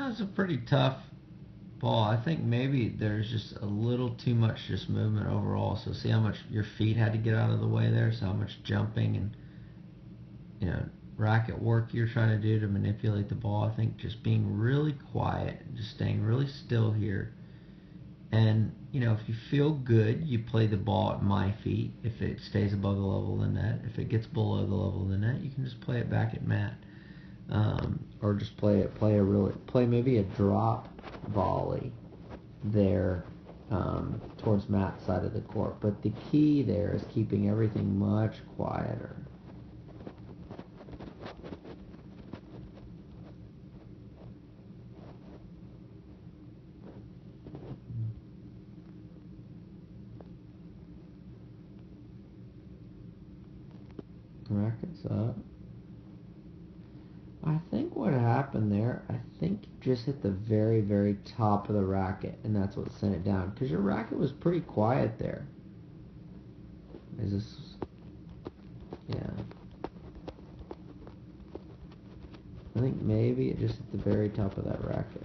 It's a pretty tough ball. I think maybe there's just a little too much just movement overall. So see how much your feet had to get out of the way there. So how much jumping and racket work you're trying to do to manipulate the ball. I think just being really quiet, just staying really still here. And if you feel good, you play the ball at my feet. If it stays above the level of the net, if it gets below the level of the net, you can just play it back at Matt. Or just play maybe a drop volley there towards Matt's side of the court. But the key there is keeping everything much quieter. Rackets up. I think what happened there, I think you just hit the very, very top of the racket, and that's what sent it down. Because your racket was pretty quiet there. Is this... Yeah. I think maybe it just hit the very top of that racket.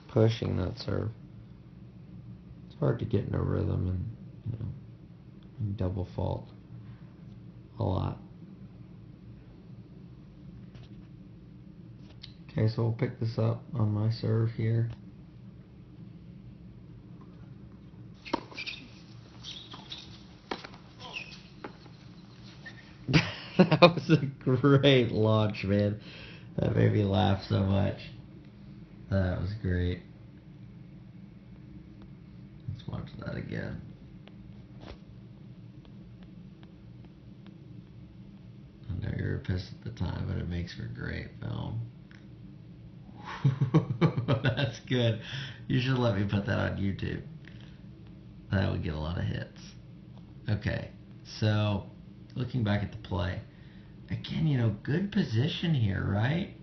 Pushing that serve. It's hard to get in a rhythm and double fault a lot. Okay, so we'll pick this up on my serve here. That was a great launch, man. That made me laugh so much. That was great. Let's watch that again. I know you were pissed at the time, but it makes for great film. That's good. You should let me put that on YouTube. That would get a lot of hits. Okay, so looking back at the play, again, good position here, right?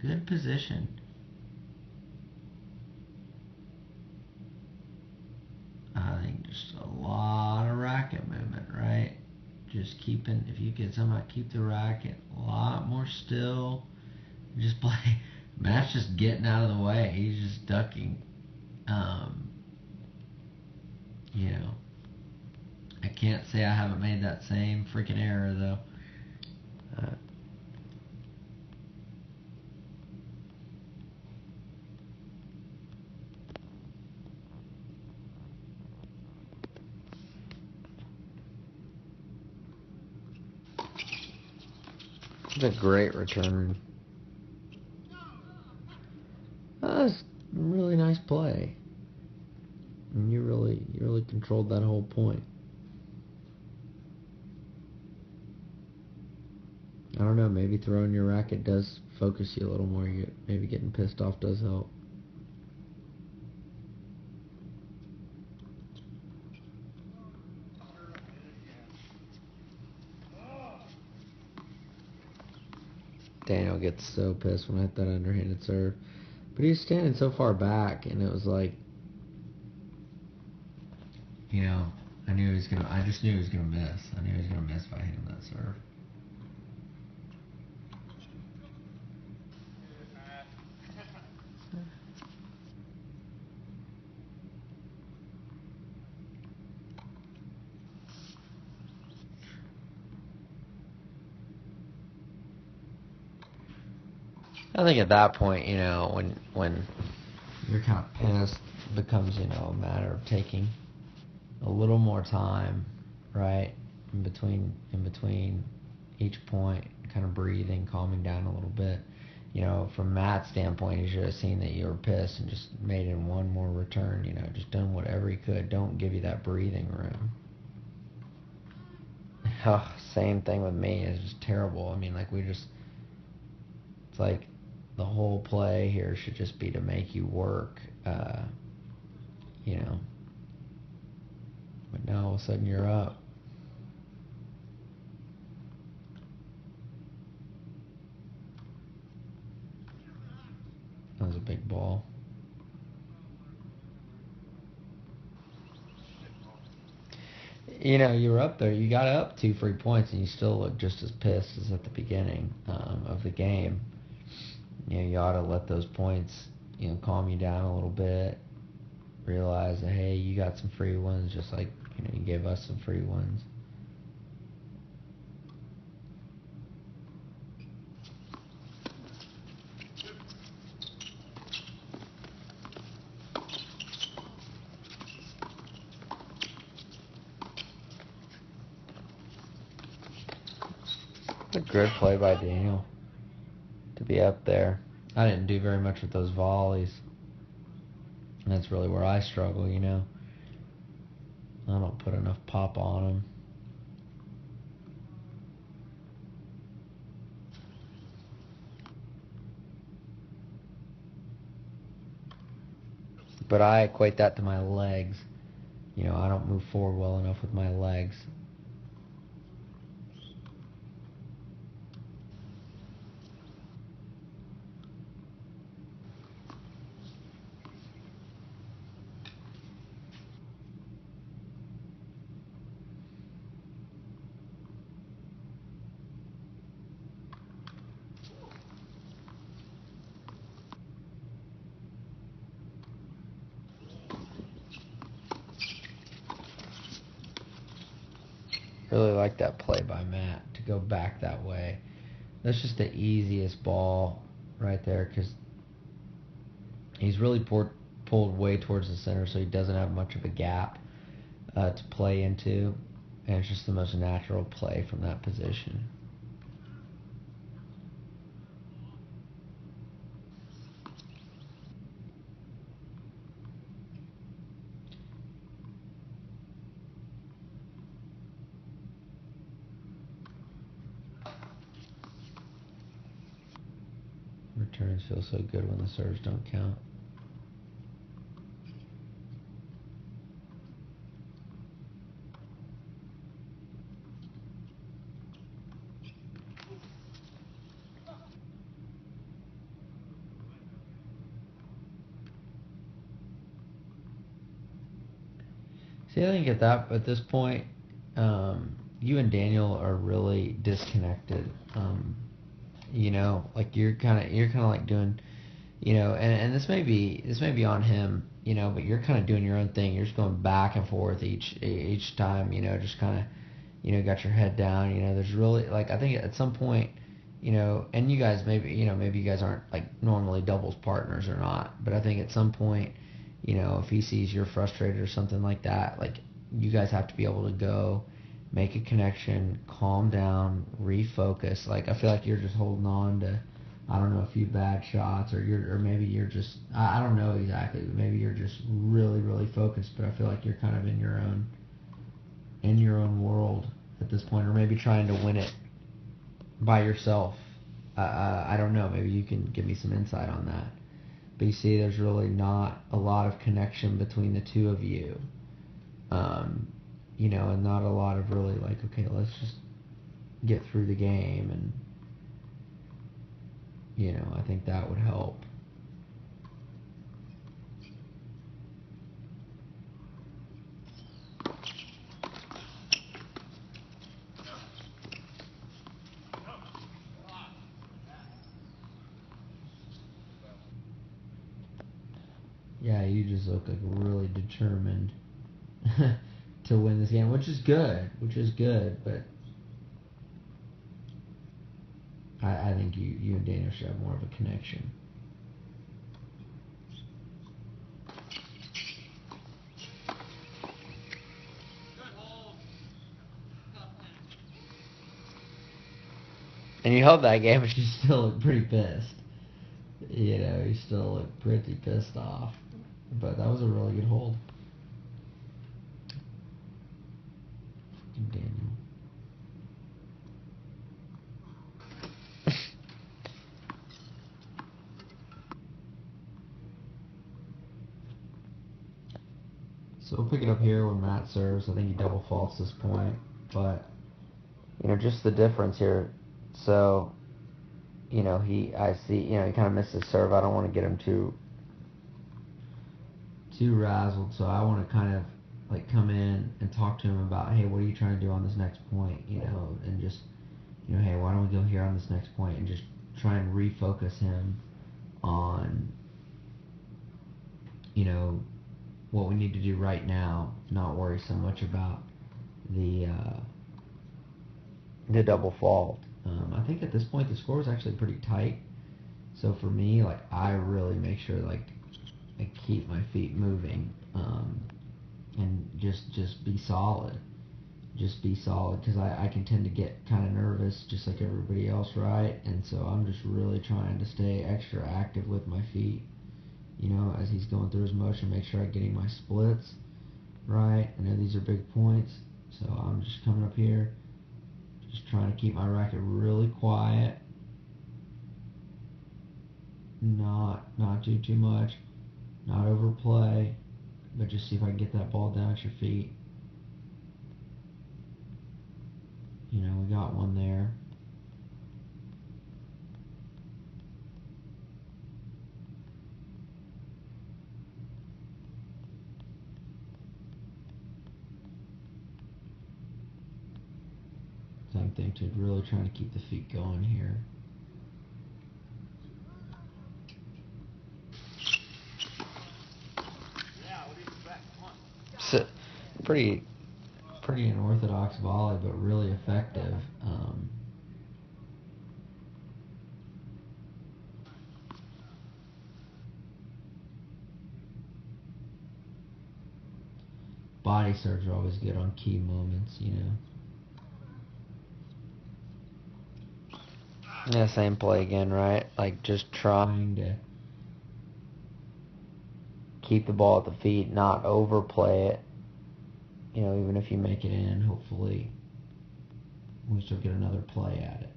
Good position. I think just a lot of racket movement, right? Just keeping, if you can somehow keep the racket a lot more still, just play. Matt's just getting out of the way. He's just ducking. I can't say I haven't made that same freaking error, though. It's a great return. That's a really nice play. And you really controlled that whole point. I don't know, maybe throwing your racket does focus you a little more. Maybe getting pissed off does help. Daniel gets so pissed when I hit that underhanded serve. But he was standing so far back, and it was like, I just knew he was gonna miss. I knew he was gonna miss if I hit him that serve. I think at that point, when you're kind of pissed, it becomes, a matter of taking a little more time, right, in between each point, kind of breathing, calming down a little bit. From Matt's standpoint, he should have seen that you were pissed and just made it one more return, just done whatever he could. Don't give you that breathing room. Oh, same thing with me. It's just terrible. It's like the whole play here should just be to make you work, But now all of a sudden you're up. That was a big ball. You know, you were up there. You got up 2 free points, and you still look just as pissed as at the beginning of the game. You know, you ought to let those points, calm you down a little bit. Realize that, hey, you got some free ones, just like, you gave us some free ones. A good play by Daniel to be up there. I didn't do very much with those volleys. And that's really where I struggle, I don't put enough pop on them. But I equate that to my legs. I don't move forward well enough with my legs. Really like that play by Matt to go back that way. That's just the easiest ball right there because he's really pulled way towards the center, so he doesn't have much of a gap to play into, and it's just the most natural play from that position. Returns feel so good when the serves don't count. See, I think at this point, you and Daniel are really disconnected. Like you're kind of like doing, and this may be on him, but you're kind of doing your own thing. You're just going back and forth each time, just kind of, got your head down. There's really like I think at some point, and you guys maybe you guys aren't like normally doubles partners or not, but I think at some point, if he sees you're frustrated or something like that, like you guys have to be able to go make a connection, calm down, refocus. Like I feel like you're just holding on to, I don't know, a few bad shots, or maybe you're just, I don't know exactly. Maybe you're just really, really focused. But I feel like you're kind of in your own world at this point, or maybe trying to win it by yourself. I don't know. Maybe you can give me some insight on that. But you see, there's really not a lot of connection between the two of you. And not a lot of really like, okay, let's just get through the game, and I think that would help. Yeah, you just look like really determined to win this game, which is good, but I think you and Daniel should have more of a connection. And you held that game, but you still look pretty pissed. You still look pretty pissed off. But that was a really good hold. Daniel. So we'll pick it up here when Matt serves. I think he double faults this point. But, just the difference here. So, I see, he kind of missed his serve. I don't want to get him too razzled, so I want to kind of like come in and talk to him about, hey, what are you trying to do on this next point, and just, hey, why don't we go here on this next point, and just try and refocus him on, what we need to do right now, not worry so much about the double fault. I think at this point the score is actually pretty tight. So for me, like, I really make sure, like, I keep my feet moving, and just be solid. Just be solid, because I can tend to get kind of nervous, just like everybody else, right? And so I'm just really trying to stay extra active with my feet, as he's going through his motion, make sure I'm getting my splits right. I know these are big points, so I'm just coming up here, just trying to keep my racket really quiet, not do too much, not overplay, but just see if I can get that ball down at your feet. We got one there. Same thing, to really trying to keep the feet going here. So, pretty unorthodox volley, but really effective. Body serves are always good on key moments, Yeah, same play again, right? Like, just trying to keep the ball at the feet, not overplay it. Even if you make it in, hopefully we still get another play at it.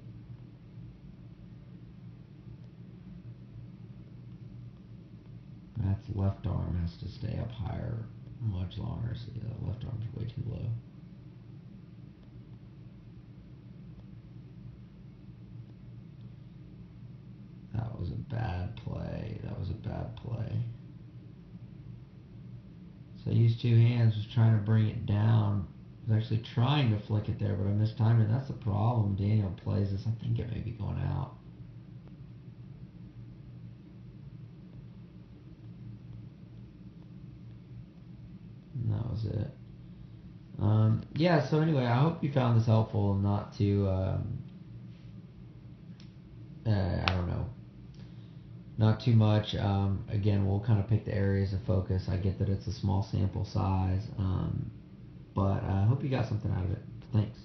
That's left arm has to stay up higher much longer, so yeah, the left arm's way too low. That was a bad play. So I used two hands, was trying to bring it down. I was actually trying to flick it there, but I missed timing. That's the problem. Daniel plays this. I think it may be going out. And that was it. Yeah, so anyway, I hope you found this helpful, not to, I don't know, not too much. Again, we'll kind of pick the areas of focus. I get that it's a small sample size, but I hope you got something out of it. Thanks.